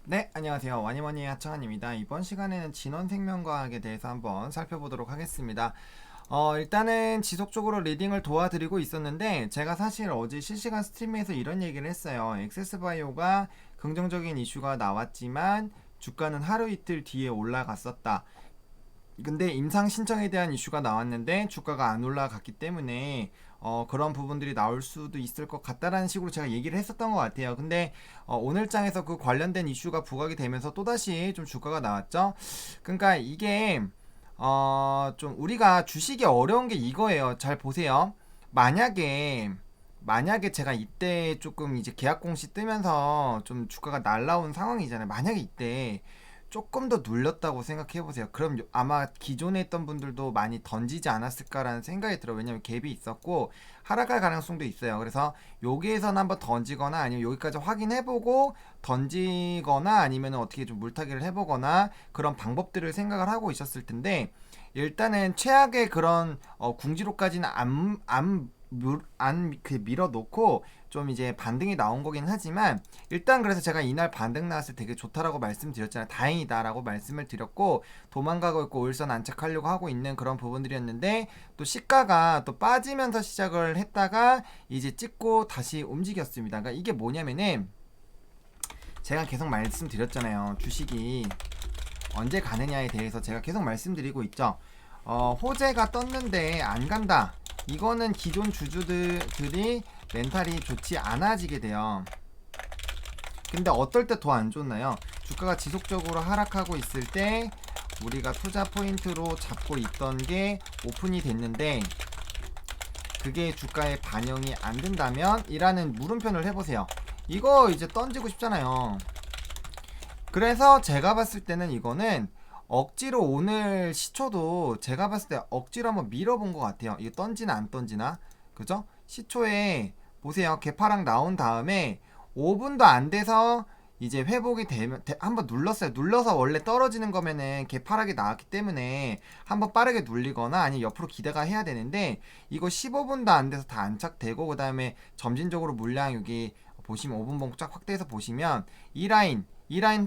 네, 안녕하세요. 와니머니 하청환입니다. 이번 시간에는 진원생명과학에 대해서 한번 살펴보도록 하겠습니다. 일단은 지속적으로 리딩을 도와드리고 있었는데 제가 사실 어제 실시간 스트림에서 이런 얘기를 했어요. 엑세스바이오가 긍정적인 이슈가 나왔지만 주가는 하루 이틀 뒤에 올라갔었다. 근데 임상 신청에 대한 이슈가 나왔는데 주가가 안 올라갔기 때문에 그런 부분들이 나올 수도 있을 것 같다라는 식으로 제가 얘기를 했었던 것 같아요. 근데 오늘 장에서 그 관련된 이슈가 부각이 되면서 또다시 좀 주가가 나왔죠. 그러니까 이게 좀 우리가 주식이 어려운 게 이거예요. 잘 보세요. 만약에 제가 이때 조금 이제 계약 공시 뜨면서 좀 주가가 날라온 상황이잖아요. 만약에 이때 조금 더 눌렸다고 생각해 보세요. 그럼 아마 기존에 있던 분들도 많이 던지지 않았을까라는 생각이 들어요. 왜냐면 갭이 있었고 하락할 가능성도 있어요. 그래서 여기에서는 한번 던지거나 아니면 여기까지 확인해보고 던지거나 아니면 어떻게 좀 물타기를 해보거나 그런 방법들을 생각을 하고 있었을 텐데 일단은 최악의 그런 궁지로까지는 밀어놓고 좀 이제 반등이 나온 거긴 하지만 일단 그래서 제가 이날 반등 나왔을 때 되게 좋다라고 말씀드렸잖아요. 다행이다라고 말씀을 드렸고 도망가고 있고 올선 안착하려고 하고 있는 그런 부분들이었는데 또 시가가 또 빠지면서 시작을 했다가 이제 찍고 다시 움직였습니다. 그러니까 이게 뭐냐면은 제가 계속 말씀드렸잖아요. 주식이 언제 가느냐에 대해서 제가 계속 말씀드리고 있죠. 호재가 떴는데 안 간다. 이거는 기존 주주들이 멘탈이 좋지 않아지게 돼요. 근데 어떨 때 더 안 좋나요? 주가가 지속적으로 하락하고 있을 때 우리가 투자 포인트로 잡고 있던 게 오픈이 됐는데 그게 주가에 반영이 안 된다면 이라는 물음표를 해보세요. 이거 이제 던지고 싶잖아요. 그래서 제가 봤을 때는 이거는 억지로 오늘 시초도 제가 봤을 때 억지로 한번 밀어본 것 같아요. 이게 던지나 안 던지나 그죠? 시초에 보세요. 개파락 나온 다음에 5분도 안 돼서 이제 회복이 되면 한번 눌렀어요. 눌러서 원래 떨어지는 거면은 개파락이 나왔기 때문에 한번 빠르게 눌리거나 아니면 옆으로 기대가 해야 되는데 이거 15분도 안 돼서 다 안착되고 그 다음에 점진적으로 물량 여기 보시면 5분 봉 쫙 확대해서 보시면 이 라인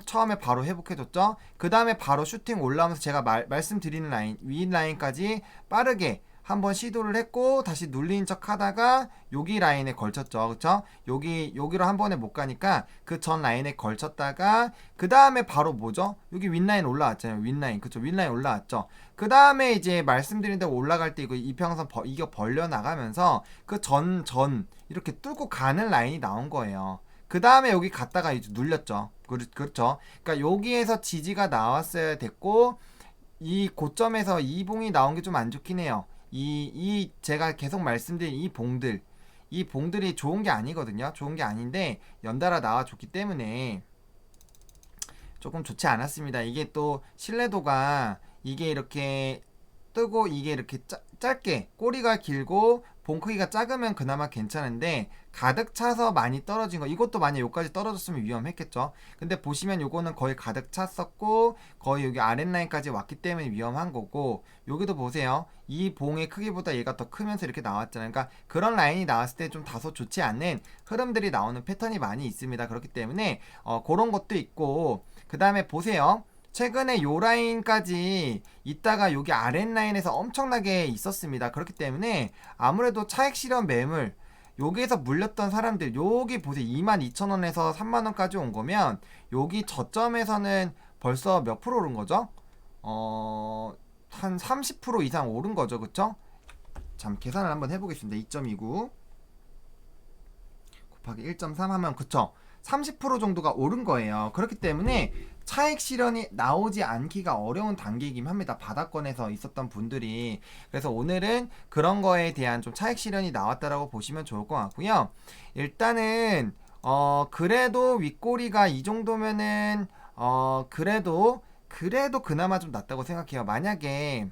처음에 바로 회복해줬죠. 그 다음에 바로 슈팅 올라오면서 제가 말씀드리는 라인 위 라인까지 빠르게 한번 시도를 했고 다시 눌린 척 하다가 여기 라인에 걸쳤죠. 그쵸? 여기로 한 번에 못 가니까 그 전 라인에 걸쳤다가 그 다음에 바로 뭐죠? 여기 윗라인 올라왔잖아요. 윗라인. 그쵸? 윗라인 올라왔죠. 그 다음에 이제 말씀드린 대로 올라갈 때 이거 이평선 이거 벌려 나가면서 그 전 이렇게 뚫고 가는 라인이 나온 거예요. 그 다음에 여기 갔다가 이제 눌렸죠. 그렇죠. 그러니까 여기에서 지지가 나왔어야 됐고 이 고점에서 이 봉이 나온 게 좀 안 좋긴 해요. 제가 계속 말씀드린 이 봉들이 좋은 게 아니거든요. 좋은 게 아닌데 연달아 나와줬기 때문에 조금 좋지 않았습니다. 이게 또 신뢰도가 이게 이렇게 뜨고 이게 이렇게 짧게 꼬리가 길고 봉 크기가 작으면 그나마 괜찮은데 가득 차서 많이 떨어진 거 이것도 만약 여기까지 떨어졌으면 위험했겠죠. 근데 보시면 요거는 거의 가득 찼었고 거의 여기 아랫라인까지 왔기 때문에 위험한 거고 여기도 보세요. 이 봉의 크기보다 얘가 더 크면서 이렇게 나왔잖아요. 그러니까 그런 라인이 나왔을 때 좀 다소 좋지 않은 흐름들이 나오는 패턴이 많이 있습니다. 그렇기 때문에 그런 것도 있고 그 다음에 보세요. 최근에 요 라인까지 있다가 여기 아랫라인에서 엄청나게 있었습니다. 그렇기 때문에 아무래도 차익 실현 매물 여기에서 물렸던 사람들 여기 보세요. 22,000원에서 3만원까지 온 거면 여기 저점에서는 벌써 몇 프로 오른 거죠? 한 30% 이상 오른 거죠. 그쵸? 참 계산을 한번 해보겠습니다. 2.29 곱하기 1.3 하면 그쵸? 30% 정도가 오른 거예요. 그렇기 때문에 차익 실현이 나오지 않기가 어려운 단계이긴 합니다. 바닥권에서 있었던 분들이. 그래서 오늘은 그런 거에 대한 좀 차익 실현이 나왔다라고 보시면 좋을 것 같고요. 일단은 그래도 윗꼬리가 이 정도면은 그래도 그나마 좀 낫다고 생각해요. 만약에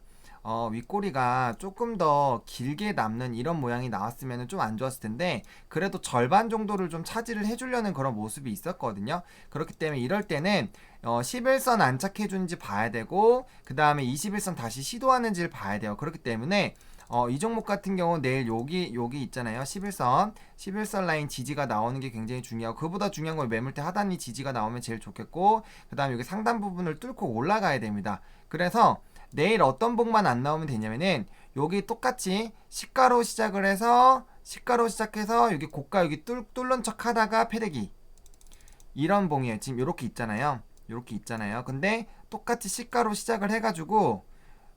윗꼬리가 조금 더 길게 남는 이런 모양이 나왔으면 좀 안 좋았을 텐데 그래도 절반 정도를 좀 차지를 해주려는 그런 모습이 있었거든요. 그렇기 때문에 이럴 때는 11선 안착해주는지 봐야 되고 그 다음에 21선 다시 시도하는지를 봐야 돼요. 그렇기 때문에 이 종목 같은 경우 내일 여기 있잖아요. 11선 라인 지지가 나오는 게 굉장히 중요하고 그보다 중요한 건 매물대 하단이 지지가 나오면 제일 좋겠고 그 다음에 여기 상단 부분을 뚫고 올라가야 됩니다. 그래서 내일 어떤 봉만 안 나오면 되냐면은 여기 똑같이 시가로 시작을 해서 시가로 시작해서 여기 고가 여기 뚫는 척 하다가 패대기 이런 봉이에요. 지금 요렇게 있잖아요. 요렇게 있잖아요. 근데 똑같이 시가로 시작을 해가지고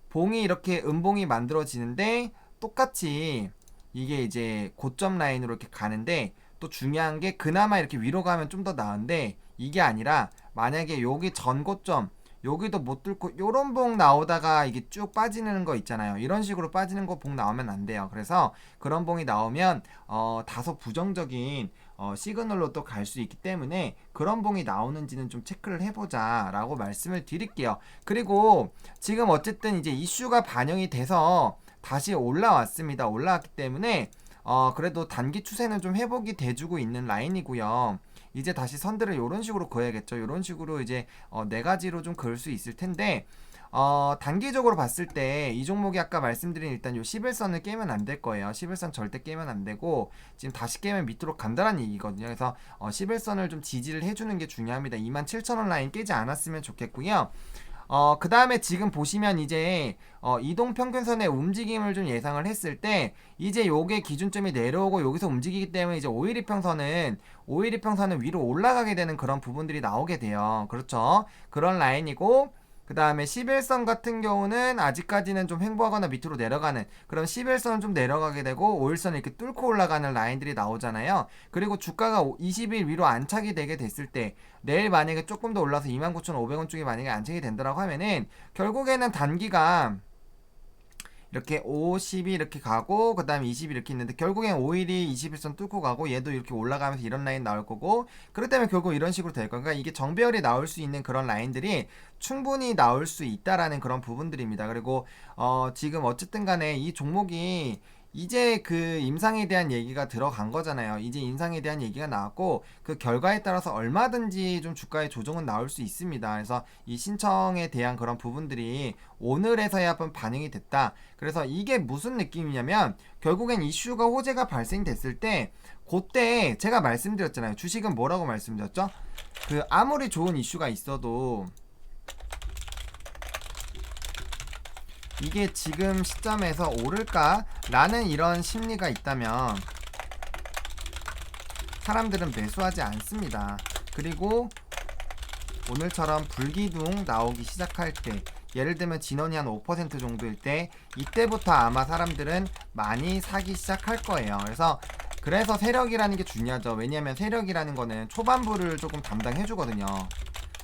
봉이 이렇게 음봉이 만들어지는데 똑같이 이게 이제 고점 라인으로 이렇게 가는데 또 중요한 게 그나마 이렇게 위로 가면 좀 더 나은데 이게 아니라 만약에 여기 전 고점 여기도 못 뚫고 요런 봉 나오다가 이게 쭉 빠지는 거 있잖아요. 이런 식으로 빠지는 거 봉 나오면 안 돼요. 그래서 그런 봉이 나오면 다소 부정적인 시그널로 또 갈 수 있기 때문에 그런 봉이 나오는지는 좀 체크를 해보자 라고 말씀을 드릴게요. 그리고 지금 어쨌든 이제 이슈가 반영이 돼서 다시 올라왔습니다. 올라왔기 때문에 그래도 단기 추세는 좀 회복이 돼주고 있는 라인이고요. 이제 다시 선들을 이런 식으로 그어야겠죠. 이런 식으로 이제 네 가지로 좀 그을 수 있을 텐데 단기적으로 봤을 때 이 종목이 아까 말씀드린 일단 요 11선을 깨면 안 될 거예요. 11선 절대 깨면 안 되고 지금 다시 깨면 밑으로 간다는 얘기거든요. 그래서 11선을 좀 지지를 해주는 게 중요합니다. 27,000원 라인 깨지 않았으면 좋겠고요. 그 다음에 지금 보시면 이제 이동평균선의 움직임을 좀 예상을 했을 때 이제 요게 기준점이 내려오고 여기서 움직이기 때문에 이제 5일 이평선은 위로 올라가게 되는 그런 부분들이 나오게 돼요. 그렇죠. 그런 라인이고 그 다음에 11선 같은 경우는 아직까지는 좀 횡보하거나 밑으로 내려가는 그럼 11선은 좀 내려가게 되고 5일선 이렇게 뚫고 올라가는 라인들이 나오잖아요. 그리고 주가가 20일 위로 안착이 되게 됐을 때 내일 만약에 조금 더 올라서 29,500원 쪽에 만약에 안착이 된다라고 하면은 결국에는 단기가 이렇게 50이 이렇게 가고 그 다음에 20이 이렇게 있는데 결국엔 5일이 21선 뚫고 가고 얘도 이렇게 올라가면서 이런 라인 나올 거고 그렇기 때문에 결국 이런 식으로 될 거예요. 그러니까 이게 정배열이 나올 수 있는 그런 라인들이 충분히 나올 수 있다라는 그런 부분들입니다. 그리고 지금 어쨌든 간에 이 종목이 이제 그 임상에 대한 얘기가 들어간 거잖아요. 이제 임상에 대한 얘기가 나왔고 그 결과에 따라서 얼마든지 좀 주가의 조정은 나올 수 있습니다. 그래서 이 신청에 대한 그런 부분들이 오늘에서야 한번 반영이 됐다. 그래서 이게 무슨 느낌이냐면 결국엔 이슈가 호재가 발생됐을 때 그때 제가 말씀드렸잖아요. 주식은 뭐라고 말씀드렸죠? 그 아무리 좋은 이슈가 있어도 이게 지금 시점에서 오를까? 라는 이런 심리가 있다면 사람들은 매수하지 않습니다. 그리고 오늘처럼 불기둥 나오기 시작할 때 예를 들면 진원이 한 5% 정도일 때 이때부터 아마 사람들은 많이 사기 시작할 거예요. 그래서 세력이라는 게 중요하죠. 왜냐하면 세력이라는 거는 초반부를 조금 담당해 주거든요.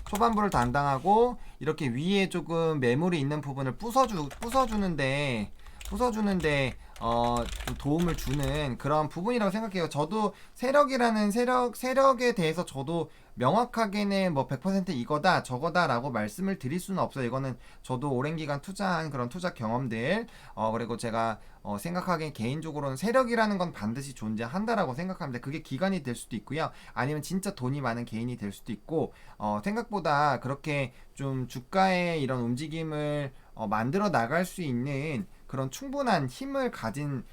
초반부를 담당하고 이렇게 위에 조금 매물이 있는 부분을 부숴주는데 좀 도움을 주는 그런 부분이라고 생각해요. 저도 세력에 대해서 저도 명확하게는 뭐 100% 이거다 저거다라고 말씀을 드릴 수는 없어요. 이거는 저도 오랜 기간 투자한 그런 투자 경험들 그리고 제가 생각하기엔 개인적으로는 세력이라는 건 반드시 존재한다라고 생각합니다. 그게 기관이 될 수도 있고요. 아니면 진짜 돈이 많은 개인이 될 수도 있고 생각보다 그렇게 좀 주가의 이런 움직임을 만들어 나갈 수 있는 그런 충분한 힘을 가진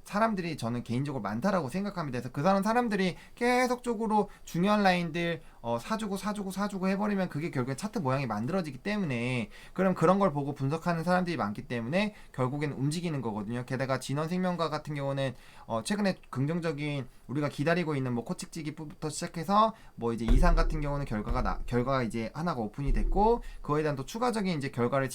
사람들이 저는 개인적으로 많다라고 생각합니다. 그래서 그 사람들이 계속적으로 중요한 라인들 사주고 해버리면 그게 결국엔 차트 모양이 만들어지기 때문에 그럼 그런 걸 보고 분석하는 사람들이 많기 때문에 결국엔 움직이는 거거든요. 게다가 진원생명과 같은 경우는 최근에 긍정적인 우리가 기다리고 있는 뭐 코찍지기부터 시작해서 뭐 이제 이상 같은 경우는 결과가 이제 하나가 오픈이 됐고 그거에 대한 또 추가적인 이제 결과를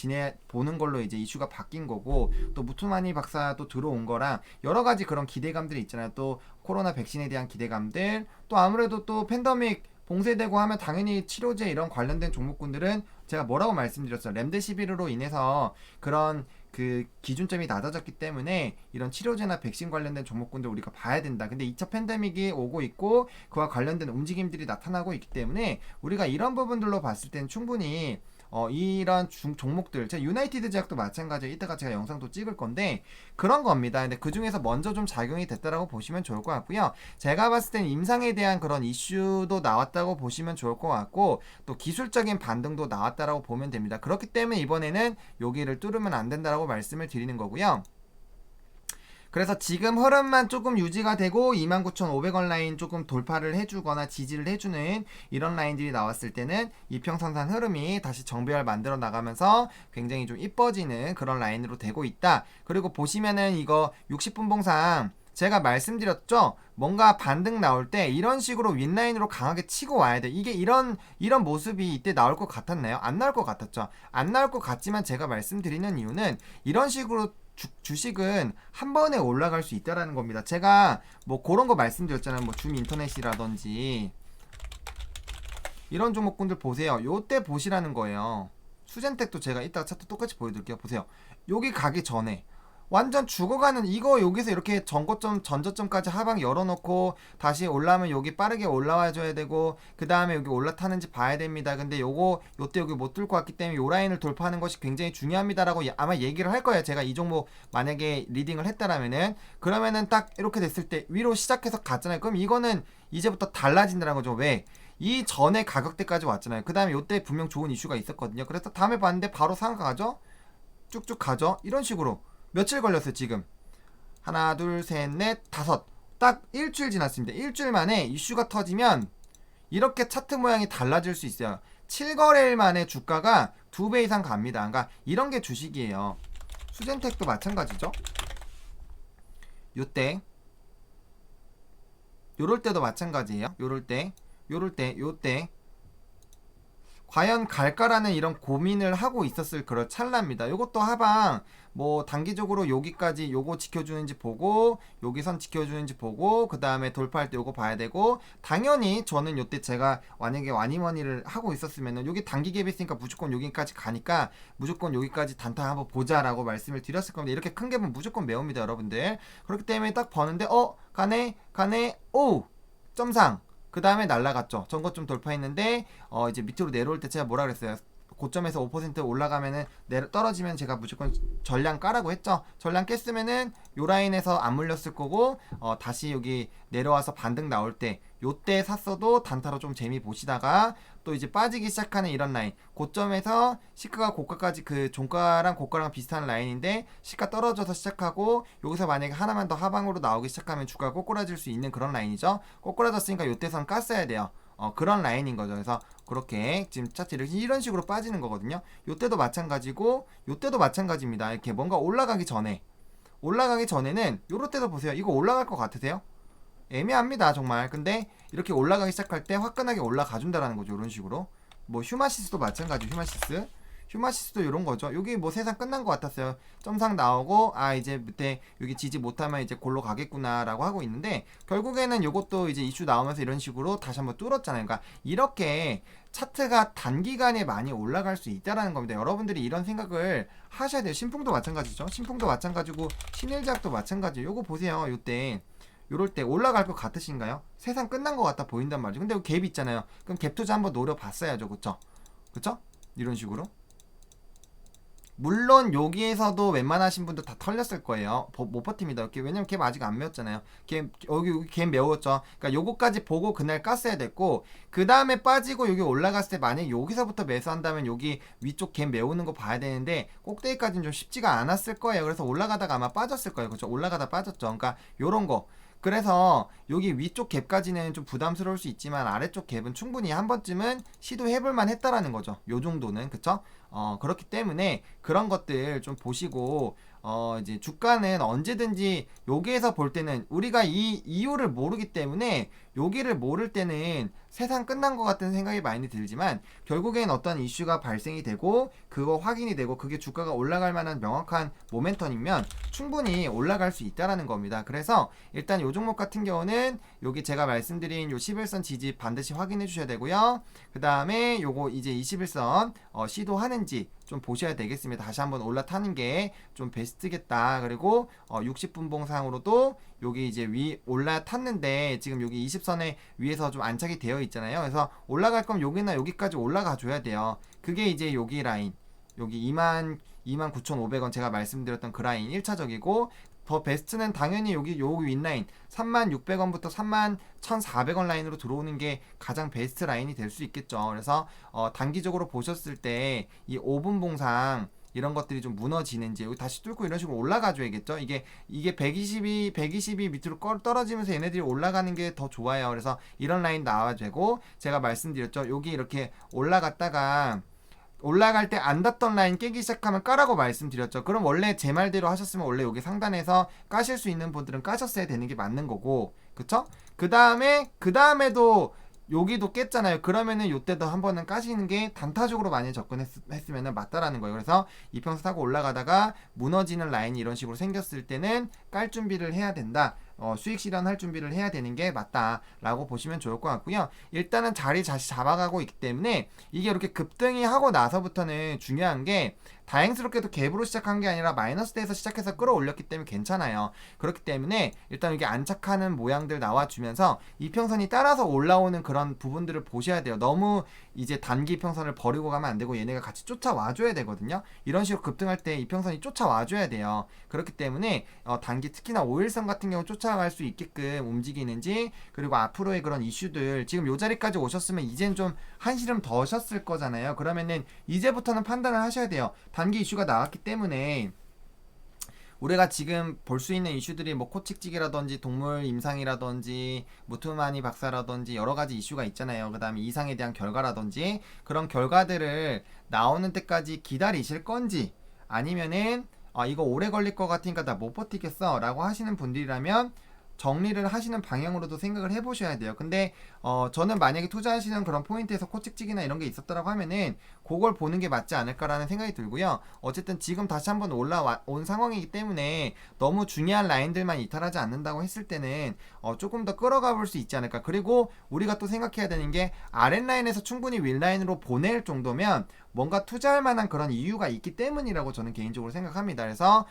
보는 걸로 이제 이슈가 바뀐 거고 또 무투마니 박사도 들어온 거랑 여러 가지 그런 기대감들이 있잖아요. 또 코로나 백신에 대한 기대감들 또 아무래도 또 팬데믹 봉쇄되고 하면 당연히 치료제 이런 관련된 종목군들은 제가 뭐라고 말씀드렸어요. 렘데시비르로 인해서 그런 그 기준점이 낮아졌기 때문에 이런 치료제나 백신 관련된 종목군들 우리가 봐야 된다. 근데 2차 팬데믹이 오고 있고 그와 관련된 움직임들이 나타나고 있기 때문에 우리가 이런 부분들로 봤을 때는 충분히 이런 종목들, 제 유나이티드 제약도 마찬가지예요. 이따가 제가 영상도 찍을 건데 그런 겁니다. 근데 그 중에서 먼저 좀 작용이 됐다라고 보시면 좋을 것 같고요. 제가 봤을 땐 임상에 대한 그런 이슈도 나왔다고 보시면 좋을 것 같고 또 기술적인 반등도 나왔다라고 보면 됩니다. 그렇기 때문에 이번에는 여기를 뚫으면 안 된다라고 말씀을 드리는 거고요. 그래서 지금 흐름만 조금 유지가 되고 29,500원 라인 조금 돌파를 해주거나 지지를 해주는 이런 라인들이 나왔을 때는 이평선상 흐름이 다시 정배열 만들어 나가면서 굉장히 좀 이뻐지는 그런 라인으로 되고 있다. 그리고 보시면은 이거 60분 봉상 제가 말씀드렸죠. 뭔가 반등 나올 때 이런 식으로 윗라인으로 강하게 치고 와야 돼. 이게 이런 모습이 이때 나올 것 같았나요? 안 나올 것 같았죠. 안 나올 것 같지만 제가 말씀드리는 이유는 이런 식으로 주식은 한 번에 올라갈 수 있다라는 겁니다. 제가 뭐 그런 거 말씀드렸잖아요. 뭐 줌 인터넷이라든지 이런 종목군들 보세요. 요때 보시라는 거예요. 수젠텍도 제가 이따가 차트 똑같이 보여드릴게요. 보세요. 여기 가기 전에 완전 죽어가는 이거 여기서 이렇게 전고점 전저점까지 하방 열어놓고 다시 올라오면 여기 빠르게 올라와 줘야 되고 그 다음에 여기 올라타는지 봐야 됩니다. 근데 요때 여기 못 뚫고 왔기 때문에 요 라인을 돌파하는 것이 굉장히 중요합니다라고 아마 얘기를 할 거예요. 제가 이 종목 만약에 리딩을 했다라면은 그러면은 딱 이렇게 됐을 때 위로 시작해서 갔잖아요. 그럼 이거는 이제부터 달라진다는 거죠. 왜? 이 전에 가격대까지 왔잖아요. 그 다음에 요때 분명 좋은 이슈가 있었거든요. 그래서 다음에 봤는데 바로 상가 가죠? 쭉쭉 가죠? 이런 식으로 며칠 걸렸어요 지금 하나 둘 셋 넷 다섯 딱 일주일 지났습니다. 일주일 만에 이슈가 터지면 이렇게 차트 모양이 달라질 수 있어요. 7거래일 만에 주가가 2배 이상 갑니다. 그러니까 이런 게 주식이에요. 수젠텍도 마찬가지죠. 요때 요럴 때도 마찬가지예요. 요때 과연 갈까라는 이런 고민을 하고 있었을 그런 찰나입니다. 요것도 하방 뭐 단기적으로 여기까지 요거 지켜주는지 보고 여기 선 지켜주는지 보고 그 다음에 돌파할 때 요거 봐야 되고 당연히 저는 요때 제가 만약에 와니머니를 하고 있었으면은 여기 단기 갭이 있으니까 무조건 여기까지 가니까 무조건 여기까지 단타 한번 보자라고 말씀을 드렸을 겁니다. 이렇게 큰 갭은 무조건 매웁니다 여러분들. 그렇기 때문에 딱 버는데 가네 오 점상 그 다음에 날라갔죠. 전고점 돌파했는데 이제 밑으로 내려올 때 제가 뭐라 그랬어요. 고점에서 5% 올라가면은 떨어지면 제가 무조건 전량 까라고 했죠. 전량 깼으면은 요 라인에서 안 물렸을 거고 다시 여기 내려와서 반등 나올 때 요때 샀어도 단타로 좀 재미 보시다가 또 이제 빠지기 시작하는 이런 라인 고점에서 시가가 고가까지 그 종가랑 고가랑 비슷한 라인인데 시가 떨어져서 시작하고 여기서 만약에 하나만 더 하방으로 나오기 시작하면 주가가 꼬꾸라질 수 있는 그런 라인이죠. 꼬꾸라졌으니까 요때선 깠어야 돼요. 그런 라인인 거죠. 그래서 그렇게 지금 차트를 이런 식으로 빠지는 거거든요. 요때도 마찬가지고 요때도 마찬가지입니다. 이렇게 뭔가 올라가기 전에는 요럴 때도 보세요. 이거 올라갈 것 같으세요? 애매합니다 정말. 근데 이렇게 올라가기 시작할 때 화끈하게 올라가 준다라는 거죠. 이런 식으로 뭐 휴마시스도 마찬가지. 휴마시스도 이런 거죠. 여기 뭐 세상 끝난 것 같았어요. 점상 나오고 이제 밑에 여기 지지 못하면 이제 골로 가겠구나라고 하고 있는데 결국에는 이것도 이제 이슈 나오면서 이런 식으로 다시 한번 뚫었잖아요. 그러니까 이렇게 차트가 단기간에 많이 올라갈 수 있다라는 겁니다. 여러분들이 이런 생각을 하셔야 돼요. 신풍도 마찬가지죠. 신풍도 마찬가지고 신일제약도 마찬가지예요. 요거 보세요. 요때 요럴 때 올라갈 것 같으신가요? 세상 끝난 것 같아 보인단 말이죠. 근데 여기 갭 있잖아요. 그럼 갭 투자 한번 노려봤어야죠. 그쵸? 이런 식으로. 물론 여기에서도 웬만하신 분들 다 털렸을 거예요. 못 버팁니다. 왜냐면 갭 아직 안 메웠잖아요. 여기 갭 메웠죠. 그러니까 요거까지 보고 그날 깠어야 됐고 그 다음에 빠지고 여기 올라갔을 때 만약에 여기서부터 매수한다면 여기 위쪽 갭 메우는 거 봐야 되는데 꼭대기까지는 좀 쉽지가 않았을 거예요. 그래서 올라가다가 아마 빠졌을 거예요. 그렇죠? 올라가다 빠졌죠. 그러니까 요런 거. 그래서 여기 위쪽 갭까지는 좀 부담스러울 수 있지만 아래쪽 갭은 충분히 한 번쯤은 시도해볼만 했다라는 거죠. 요 정도는. 그쵸? 그렇기 때문에 그런 것들 좀 보시고 이제 주가는 언제든지 여기에서 볼 때는 우리가 이 이유를 모르기 때문에 여기를 모를 때는 세상 끝난 것 같은 생각이 많이 들지만 결국엔 어떤 이슈가 발생이 되고 그거 확인이 되고 그게 주가가 올라갈 만한 명확한 모멘텀이면 충분히 올라갈 수 있다라는 겁니다. 그래서 일단 요 종목 같은 경우는 여기 제가 말씀드린 요 11선 지지 반드시 확인해 주셔야 되고요. 그 다음에 요거 이제 21선 시도하는지 좀 보셔야 되겠습니다. 다시 한번 올라타는 게 좀 베스트겠다. 그리고 60분봉상으로도 여기 이제 위 올라탔는데 지금 여기 20선에 위에서 좀 안착이 되어 있잖아요. 그래서 올라갈 거면 여기나 여기까지 올라가 줘야 돼요. 그게 이제 여기 라인, 여기 29,500원 제가 말씀드렸던 그 라인 1차적이고, 더 베스트는 당연히 여기 윗라인 36,600원부터 31,400원 라인으로 들어오는 게 가장 베스트 라인이 될 수 있겠죠. 그래서 단기적으로 보셨을 때 이 5분 봉상 이런 것들이 좀 무너지는지 여기 다시 뚫고 이런 식으로 올라가 줘야겠죠. 이게 120이 밑으로 떨어지면서 얘네들이 올라가는 게 더 좋아요. 그래서 이런 라인 나와야 되고, 제가 말씀드렸죠. 여기 이렇게 올라갔다가 올라갈 때 안 닿던 라인 깨기 시작하면 까라고 말씀드렸죠. 그럼 원래 제 말대로 하셨으면 원래 여기 상단에서 까실 수 있는 분들은 까셨어야 되는 게 맞는 거고, 그쵸? 그 다음에도 여기도 깼잖아요. 그러면은 요때도 한 번은 까시는 게 단타적으로 많이 접근했으면 맞다라는 거예요. 그래서 이평선 타고 올라가다가 무너지는 라인이 이런 식으로 생겼을 때는 깔 준비를 해야 된다. 수익 실현할 준비를 해야 되는 게 맞다라고 보시면 좋을 것 같고요. 일단은 자리 다시 잡아가고 있기 때문에 이게 이렇게 급등이 하고 나서부터는 중요한 게, 다행스럽게도 갭으로 시작한 게 아니라 마이너스대에서 시작해서 끌어올렸기 때문에 괜찮아요. 그렇기 때문에 일단 이게 안착하는 모양들 나와주면서 이평선이 따라서 올라오는 그런 부분들을 보셔야 돼요. 너무 이제 단기 이평선을 버리고 가면 안 되고 얘네가 같이 쫓아와줘야 되거든요. 이런 식으로 급등할 때 이평선이 쫓아와줘야 돼요. 그렇기 때문에 단기 특히나 5일선 같은 경우 쫓아갈 수 있게끔 움직이는지, 그리고 앞으로의 그런 이슈들, 지금 요 자리까지 오셨으면 이젠 좀 한시름 더 쉬었을 거잖아요. 그러면은 이제부터는 판단을 하셔야 돼요. 단기 이슈가 나왔기 때문에 우리가 지금 볼 수 있는 이슈들이 뭐 코칙직이라든지 동물 임상이라든지 무투마니 박사라든지 여러 가지 이슈가 있잖아요. 그 다음에 이상에 대한 결과라든지 그런 결과들을 나오는 때까지 기다리실 건지, 아니면은 이거 오래 걸릴 것 같으니까 나 못 버티겠어 라고 하시는 분들이라면 정리를 하시는 방향으로도 생각을 해보셔야 돼요. 근데 저는 만약에 투자하시는 그런 포인트에서 코찍찍이나 이런 게 있었다라고 하면은 그걸 보는 게 맞지 않을까라는 생각이 들고요. 어쨌든 지금 다시 한번 올라온 상황이기 때문에 너무 중요한 라인들만 이탈하지 않는다고 했을 때는 조금 더 끌어가 볼 수 있지 않을까. 그리고 우리가 또 생각해야 되는 게, 아랫라인에서 충분히 윗라인으로 보낼 정도면 뭔가 투자할 만한 그런 이유가 있기 때문이라고 저는 개인적으로 생각합니다. 그래서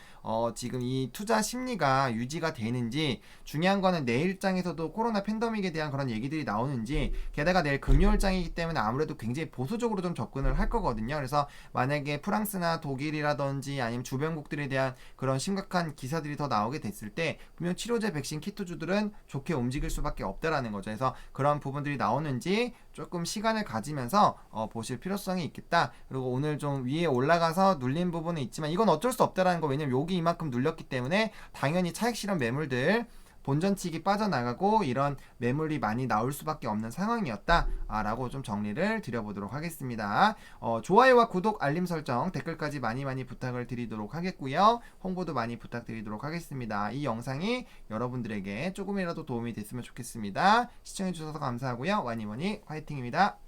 지금 이 투자 심리가 유지가 되는지, 중요한 거는 내일장에서도 코로나 팬데믹에 대한 그런 얘기들이 나오는지, 게다가 내일 금요일장이기 때문에 아무래도 굉장히 보수적으로 좀 접근을 할 거거든요. 그래서 만약에 프랑스나 독일이라든지 아니면 주변국들에 대한 그런 심각한 기사들이 더 나오게 됐을 때 분명 치료제, 백신, 키트주들은 좋게 움직일 수밖에 없다라는 거죠. 그래서 그런 부분들이 나오는지 조금 시간을 가지면서 보실 필요성이 있겠다. 그리고 오늘 좀 위에 올라가서 눌린 부분은 있지만 이건 어쩔 수 없다라는 거. 왜냐면 여기 이만큼 눌렸기 때문에 당연히 차익 실현 매물들 본전치기 빠져나가고 이런 매물이 많이 나올 수밖에 없는 상황이었다 라고 좀 정리를 드려보도록 하겠습니다. 좋아요와 구독, 알림 설정, 댓글까지 많이 부탁을 드리도록 하겠고요. 홍보도 많이 부탁드리도록 하겠습니다. 이 영상이 여러분들에게 조금이라도 도움이 됐으면 좋겠습니다. 시청해주셔서 감사하고요. 와니머니 화이팅입니다.